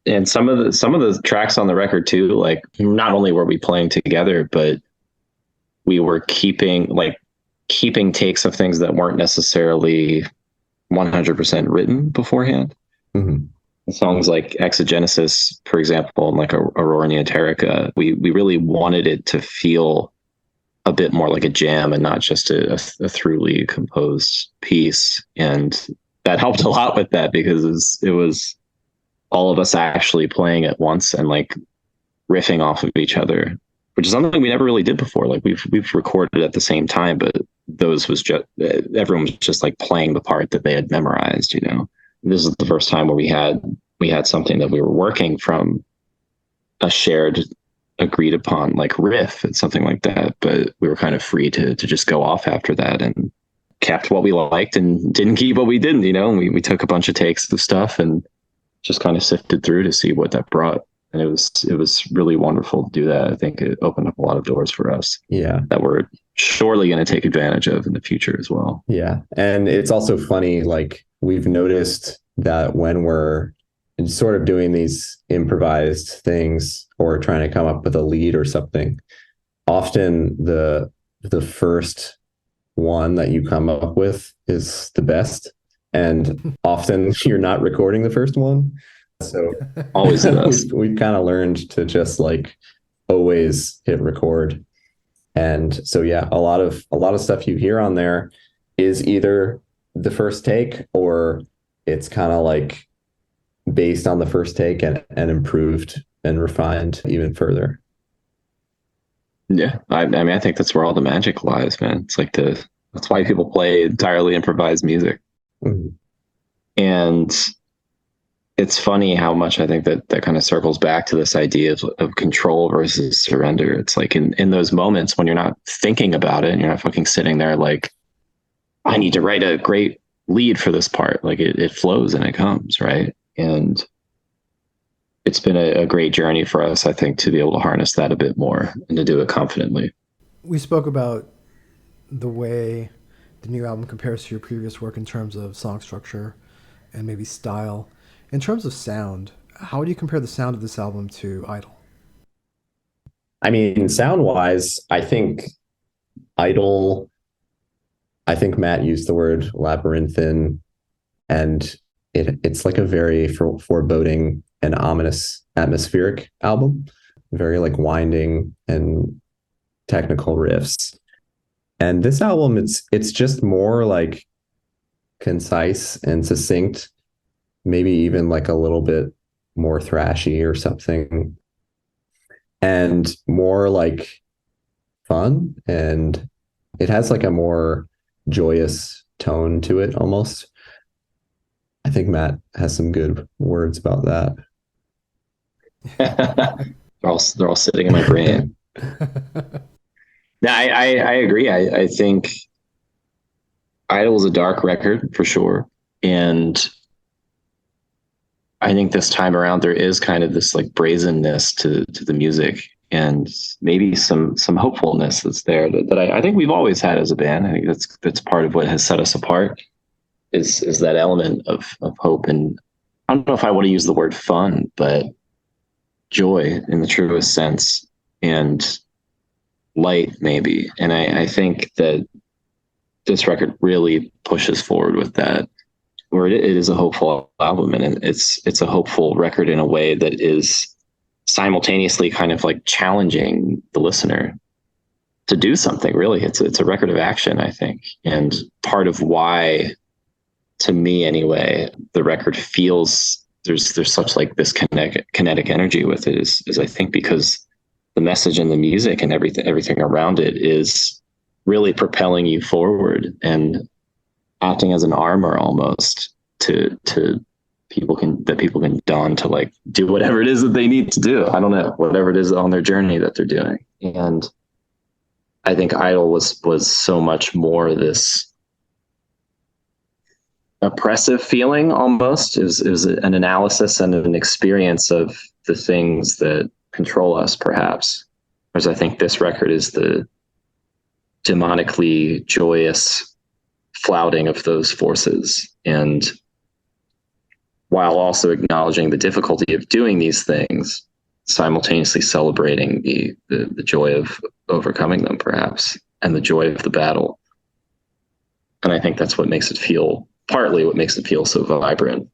And some of the tracks on the record too, like not only were we playing together, but we were keeping takes of things that weren't necessarily 100% written beforehand. Mm-hmm. Songs like Exogenesis, for example, and like Aurora Neoterica, we really wanted it to feel a bit more like a jam and not just a throughly composed piece. And that helped a lot with that, because it was all of us actually playing at once and like riffing off of each other, which is something we never really did before. Like we've recorded at the same time, but everyone was just like playing the part that they had memorized, This is the first time where we had something that we were working from a shared, agreed upon like riff and something like that, but we were kind of free to just go off after that and kept what we liked and didn't keep what we didn't. We took a bunch of takes of stuff and just kind of sifted through to see what that brought. And it was really wonderful to do that. I think it opened up a lot of doors for us. Yeah, that we're surely going to take advantage of in the future as well. Yeah. And it's also funny, like we've noticed that when we're sort of doing these improvised things or trying to come up with a lead or something, often the first one that you come up with is the best. And often you're not recording the first one. So always the best. We've kind of learned to just like always hit record. And so yeah, a lot of stuff you hear on there is either the first take, or it's kind of like based on the first take and improved and refined even further. Yeah, I mean, I think that's where all the magic lies, man. It's like that's why people play entirely improvised music. Mhm. And it's funny how much I think that kind of circles back to this idea of control versus surrender. It's like in those moments when you're not thinking about it and you're not fucking sitting there like, I need to write a great lead for this part. Like it flows and it comes, right? And it's been a great journey for us, I think, to be able to harness that a bit more and to do it confidently. We spoke about the way the new album compares to your previous work in terms of song structure and maybe style. In terms of sound, how would you compare the sound of this album to Idol? I mean, sound wise, Idol, I think Matt used the word labyrinthine, and it's like a very foreboding and ominous atmospheric album, very like winding and technical riffs. And this album, it's just more like concise and succinct, maybe even like a little bit more thrashy or something, and more like fun. And it has like a more joyous tone to it almost. I think Matt has some good words about that. They're all sitting in my brain. No, I agree. I think Idol is a dark record for sure. And I think this time around there is kind of this like brazenness to the music, and maybe some hopefulness that's there that I think we've always had as a band. I think that's part of what has set us apart is that element of hope. And I don't know if I want to use the word fun, but joy in the truest sense, and light maybe. And I think that this record really pushes forward with that, where it is a hopeful album, and it's a hopeful record in a way that is simultaneously kind of like challenging the listener to do something. Really, it's a record of action, I think. And part of why, to me anyway, the record feels there's such like this kinetic energy with it is I think because the message and the music and everything around it is really propelling you forward and acting as an armor almost to people can don to like do whatever it is that they need to do. I don't know, whatever it is on their journey that they're doing. And I think Idol was so much more this oppressive feeling almost. Is an analysis and an experience of the things that control us, perhaps. Whereas I think this record is the demonically joyous flouting of those forces, and while also acknowledging the difficulty of doing these things, simultaneously celebrating the joy of overcoming them, perhaps, and the joy of the battle. And I think that's partly what makes it feel so vibrant.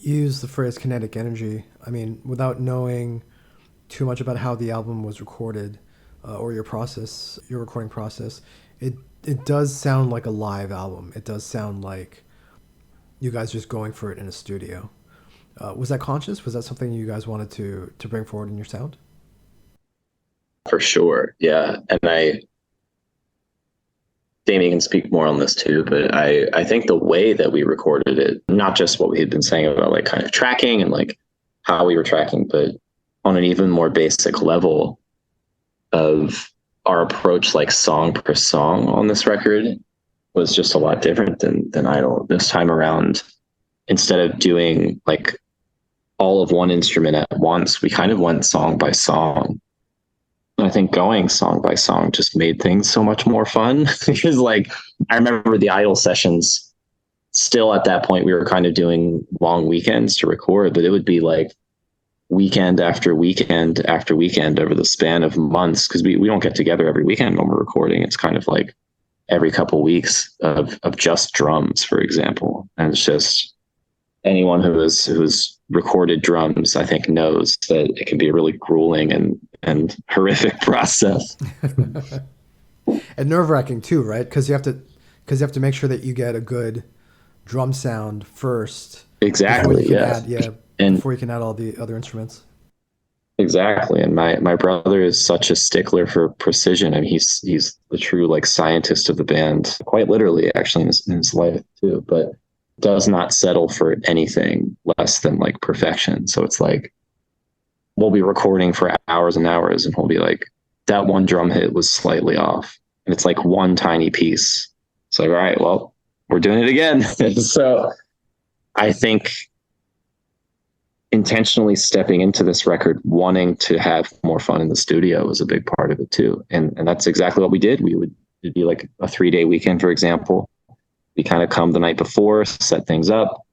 You use the phrase kinetic energy. I mean, without knowing too much about how the album was recorded or your process, your recording process, it does sound like a live album. It does sound like you guys just going for it in a studio. Was that conscious? Was that something you guys wanted to bring forward in your sound? For sure. Yeah. And Damian can speak more on this too, but I think the way that we recorded it, not just what we had been saying about like kind of tracking and like how we were tracking, but on an even more basic level of our approach, like song per song on this record, was just a lot different than Idol. This time around, instead of doing like all of one instrument at once, we kind of went song by song. I think going song by song just made things so much more fun because like I remember the Idol sessions, still at that point we were kind of doing long weekends to record, but it would be like weekend after weekend after weekend over the span of months, because we don't get together every weekend when we're recording. It's kind of like every couple weeks of just drums, for example. And it's just, anyone who's recorded drums, I think, knows that it can be a really grueling and horrific process. And nerve-wracking too, right? Because you have to make sure that you get a good drum sound first. Exactly. Before you can add all the other instruments. Exactly. And my brother is such a stickler for precision. I mean, he's the true like scientist of the band, quite literally, actually, in his life too. But does not settle for anything less than like perfection. So it's like we'll be recording for hours and hours, and we'll be like, that one drum hit was slightly off, and it's like one tiny piece. It's like, all right, well, we're doing it again. So I think intentionally stepping into this record, wanting to have more fun in the studio, was a big part of it too. And that's exactly what we did. It'd be like a 3-day weekend, for example. We kind of come the night before, set things up,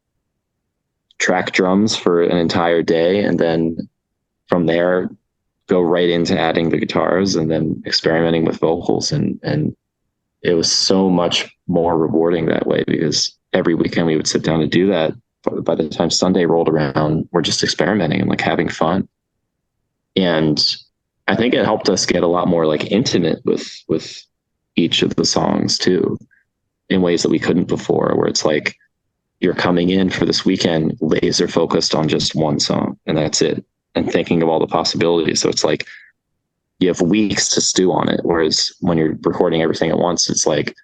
track drums for an entire day, and then from there go right into adding the guitars and then experimenting with vocals. And it was so much more rewarding that way, because every weekend we would sit down and do that. But by the time Sunday rolled around, we're just experimenting and like having fun. And I think it helped us get a lot more like intimate with each of the songs too, in ways that we couldn't before, where it's like you're coming in for this weekend laser focused on just one song and that's it, and thinking of all the possibilities. So it's like you have weeks to stew on it, whereas when you're recording everything at once, it's like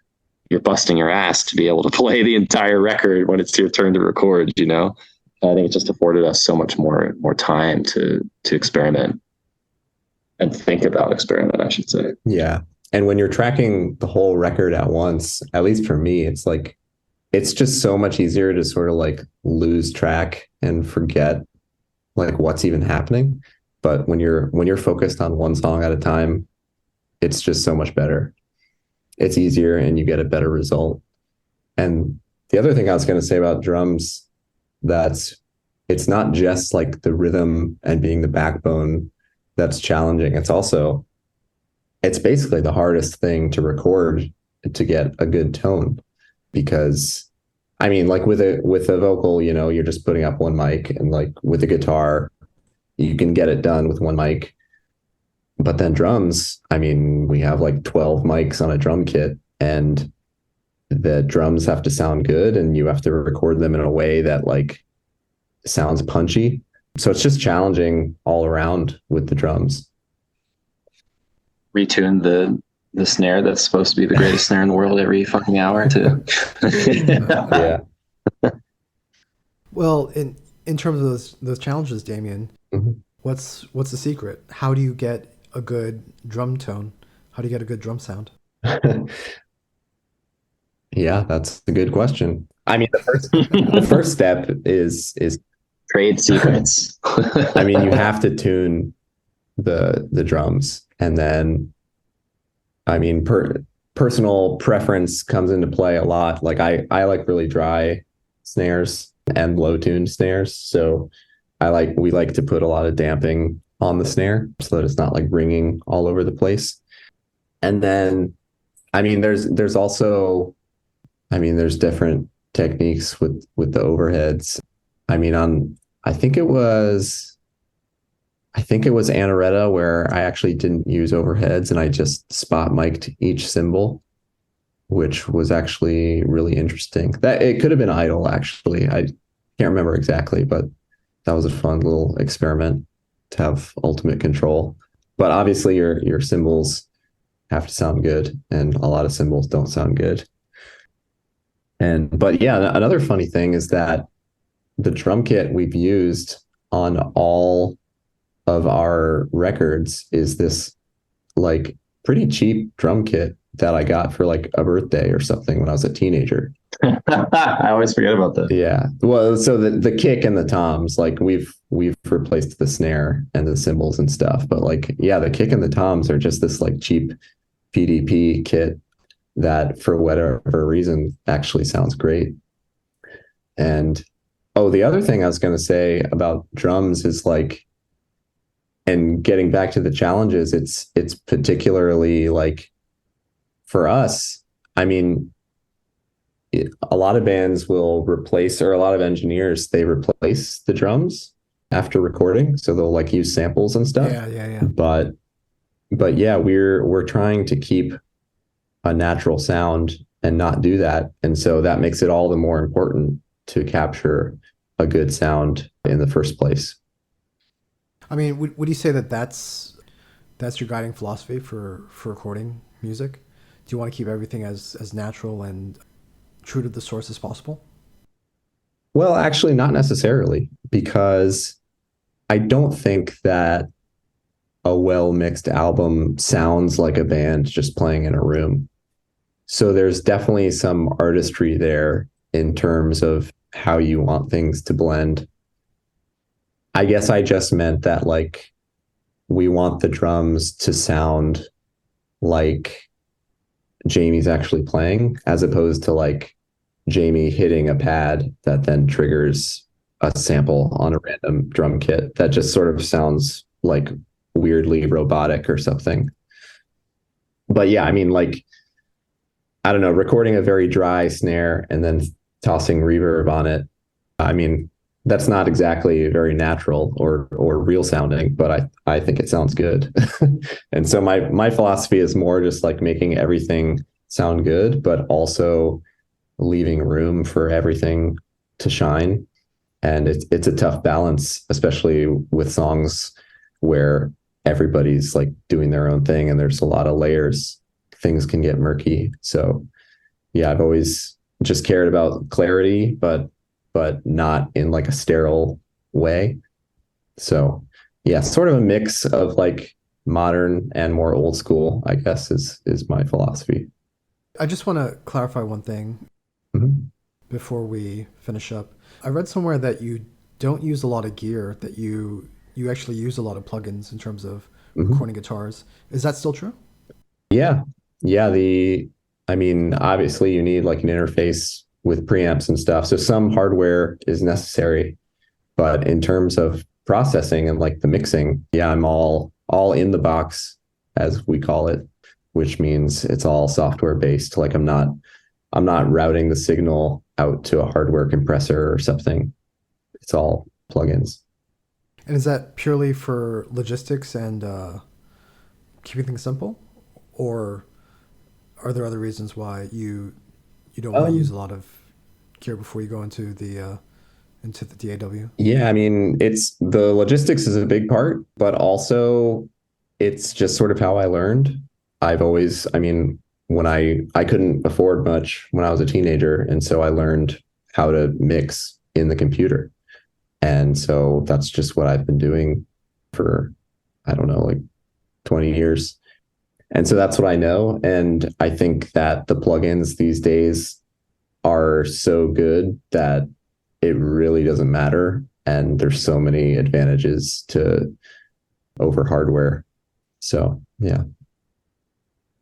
you're busting your ass to be able to play the entire record when it's your turn to record, you know? And I think it just afforded us so much more time to experiment and think about experiment, I should say. Yeah. And when you're tracking the whole record at once, at least for me, it's like, it's just so much easier to sort of like lose track and forget like what's even happening. But when you're focused on one song at a time, it's just so much better. It's easier and you get a better result. And the other thing I was going to say about drums, it's not just like the rhythm and being the backbone that's challenging. It's basically the hardest thing to record to get a good tone, because I mean, like with a vocal, you know, you're just putting up one mic, and like with a guitar, you can get it done with one mic. But then drums, I mean, we have like 12 mics on a drum kit, and the drums have to sound good, and you have to record them in a way that like sounds punchy. So it's just challenging all around with the drums. Retune the snare that's supposed to be the greatest snare in the world every fucking hour too. Yeah. Well, in terms of those challenges, Damian, Mm-hmm. what's the secret? How do you get a good drum tone? How do you get a good drum sound? Yeah, that's a good question. I mean, the first step is trade secrets. I mean, you have to tune the drums, and then I mean, personal preference comes into play a lot. Like I like really dry snares and low tuned snares, so we like to put a lot of damping on the snare so that it's not like ringing all over the place. And then I mean, there's also, I mean, there's different techniques with the overheads. I mean, I think it was, I think it was Anareta where I actually didn't use overheads and I just spot mic'd each cymbal, which was actually really interesting. That it could have been idle actually. I can't remember exactly, but that was a fun little experiment to have ultimate control. But obviously your cymbals have to sound good, and a lot of cymbals don't sound good. And but yeah, another funny thing is that the drum kit we've used on all of our records is this like pretty cheap drum kit that I got for like a birthday or something when I was a teenager. I always forget about that. Yeah. Well, so the kick and the toms, like we've replaced the snare and the cymbals and stuff, but like yeah, the kick and the toms are just this like cheap PDP kit that for whatever reason actually sounds great. And oh, the other thing I was going to say about drums is like, and getting back to the challenges, it's particularly like for us, I mean, a lot of bands will replace, or a lot of engineers, they replace the drums after recording. So they'll like use samples and stuff. Yeah. But yeah, we're trying to keep a natural sound and not do that. And so that makes it all the more important to capture a good sound in the first place. I mean, would you say that that's your guiding philosophy for recording music? Do you want to keep everything as natural and true to the source as possible? Well, actually, not necessarily, because I don't think that a well mixed album sounds like a band just playing in a room. So there's definitely some artistry there in terms of how you want things to blend. I guess I just meant that like we want the drums to sound like Jamie's actually playing, as opposed to like Jamie hitting a pad that then triggers a sample on a random drum kit that just sort of sounds like weirdly robotic or something. But yeah, I mean, like, I don't know, recording a very dry snare and then tossing reverb on it. I mean, that's not exactly very natural or real sounding, but I think it sounds good. And so my philosophy is more just like making everything sound good, but also leaving room for everything to shine. And it's a tough balance, especially with songs where everybody's like doing their own thing and there's a lot of layers. Things can get murky. So yeah, I've always just cared about clarity, but not in like a sterile way. So yeah, sort of a mix of like modern and more old school, I guess is my philosophy. I just want to clarify one thing Mm-hmm. before we finish up. I read somewhere that you don't use a lot of gear, that you actually use a lot of plugins in terms of Mm-hmm. recording guitars. Is that still true? Yeah. Yeah. I mean, obviously you need like an interface with preamps and stuff. So some hardware is necessary, but in terms of processing and like the mixing, yeah, I'm all in the box, as we call it, which means it's all software based. Like I'm not routing the signal out to a hardware compressor or something. It's all plugins. And is that purely for logistics and keeping things simple, or are there other reasons why you don't want to use a lot of gear before you go into the DAW? Yeah, I mean, it's the logistics is a big part, but also it's just sort of how I learned. I mean, when I couldn't afford much when I was a teenager, and so I learned how to mix in the computer. And so that's just what I've been doing for, I don't know, like 20 years. And so that's what I know. And I think that the plugins these days are so good that it really doesn't matter. And there's so many advantages to over hardware. So yeah.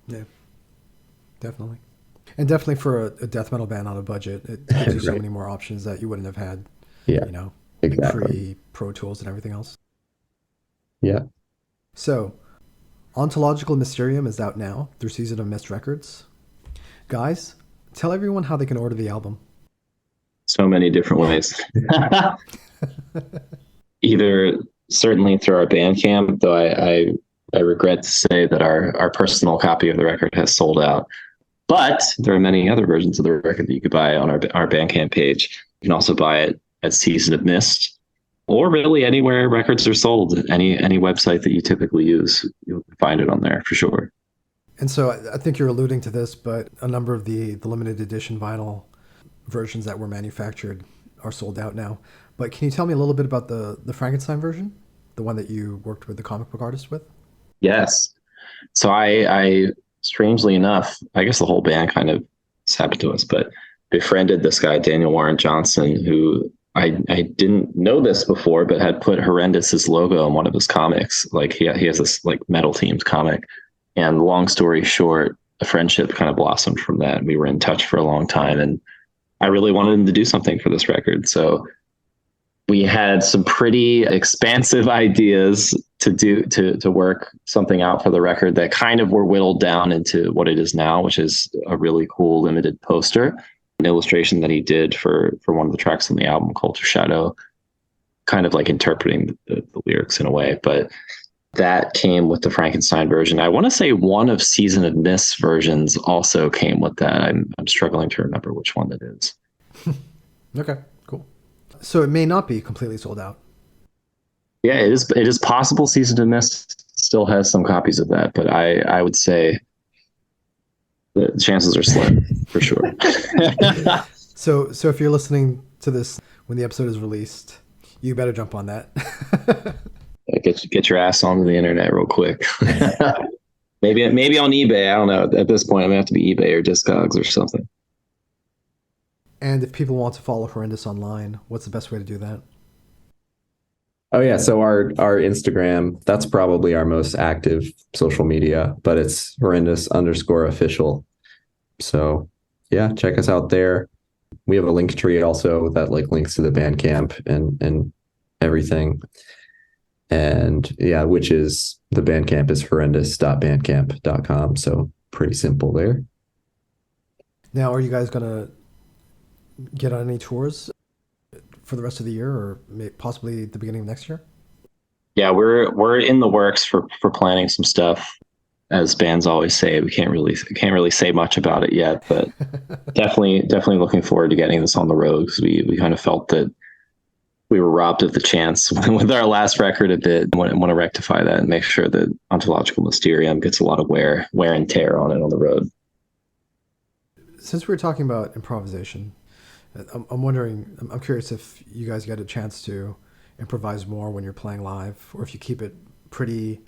Yeah, definitely. And definitely for a death metal band on a budget, it gives you so Right. many more options that you wouldn't have had, Yeah, you know, exactly. pre-Pro Tools and everything else. Yeah. So, Ontological Mysterium is out now through Season of Mist Records. Guys, tell everyone how they can order the album. So many different ways. Either certainly through our Bandcamp, though I regret to say that our personal copy of the record has sold out. But there are many other versions of the record that you could buy on our Bandcamp page. You can also buy it at Season of Mist, or really anywhere records are sold. Any website that you typically use, you'll find it on there for sure. And so I think you're alluding to this, but a number of the limited edition vinyl versions that were manufactured are sold out now. But can you tell me a little bit about the Frankenstein version, the one that you worked with the comic book artist with? Yes. So I strangely enough, I guess the whole band kind of happened to us, but befriended this guy, Daniel Warren Johnson, who I didn't know this before, but had put Horrendous' logo on one of his comics. Like he has this like metal themed comic. And long story short, a friendship kind of blossomed from that. We were in touch for a long time, and I really wanted him to do something for this record. So we had some pretty expansive ideas to work something out for the record that kind of were whittled down into what it is now, which is a really cool limited poster, an illustration that he did for one of the tracks on the album called Shaad'oah, kind of like interpreting the lyrics in a way. But that came with the Frankenstein version. I want to say one of Season of Mist versions also came with that. I'm struggling to remember which one that is. Okay, cool. So it may not be completely sold out. Yeah, it is possible Season of Mist still has some copies of that, but I would say the chances are slim for sure. So if you're listening to this when the episode is released, you better jump on that. Get your ass onto the internet real quick. maybe on eBay. I don't know. At this point, I'm gonna have to be eBay or Discogs or something. And if people want to follow Horrendous online, what's the best way to do that? Oh yeah, so our Instagram, that's probably our most active social media, but it's horrendous_official. So yeah, check us out there. We have a link tree also that like links to the Bandcamp and everything. And yeah, which is the Bandcamp is horrendous.bandcamp.com. So pretty simple there. Now, are you guys gonna get on any tours for the rest of the year, or possibly the beginning of next year? Yeah, we're in the works for planning some stuff. As bands always say, we can't really say much about it yet, but definitely looking forward to getting this on the road, because we kind of felt that we were robbed of the chance with our last record a bit. I want to rectify that and make sure that Ontological Mysterium gets a lot of wear and tear on it on the road. Since we were talking about improvisation, I'm wondering, I'm curious if you guys get a chance to improvise more when you're playing live, or if you keep it pretty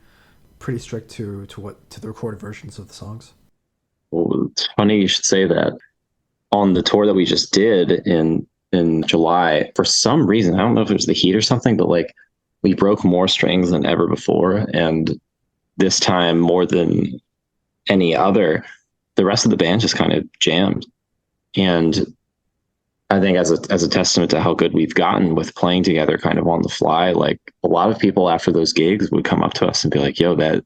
strict to the recorded versions of the songs. Well, it's funny you should say that. On the tour that we just did in July, for some reason, I don't know if it was the heat or something, but like we broke more strings than ever before, and this time more than any other, the rest of the band just kind of jammed. And I think as a testament to how good we've gotten with playing together kind of on the fly, like a lot of people after those gigs would come up to us and be like, yo, that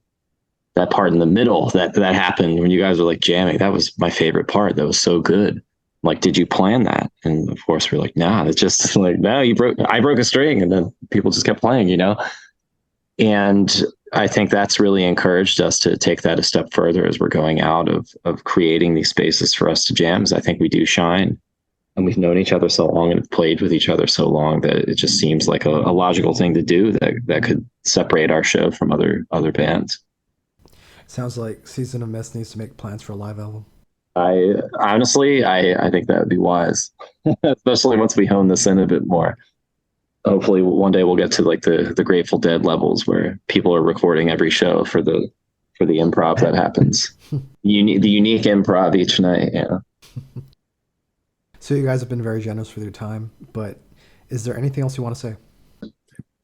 part in the middle that happened when you guys were like jamming, that was my favorite part. That was so good. Like, did you plan that? And of course we're like, nah, it's just like, no, I broke a string, and then people just kept playing, you know? And I think that's really encouraged us to take that a step further as we're going out of creating these spaces for us to jam. I think we do shine, and we've known each other so long and have played with each other so long that it just seems like a logical thing to do that could separate our show from other bands. Sounds like Season of Mist needs to make plans for a live album. I honestly think that would be wise, especially once we hone this in a bit more. Hopefully one day we'll get to like the Grateful Dead levels where people are recording every show for the improv that happens. The unique improv each night. Yeah. So you guys have been very generous with your time, but is there anything else you want to say?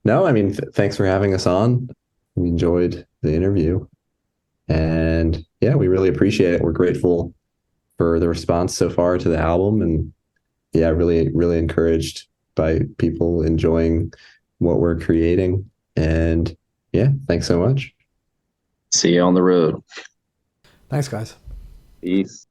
No, I mean, thanks for having us on. We enjoyed the interview, and yeah, we really appreciate it. We're grateful for the response so far to the album, and yeah, really, really encouraged by people enjoying what we're creating. And yeah, thanks so much. See you on the road. Thanks, guys. Peace.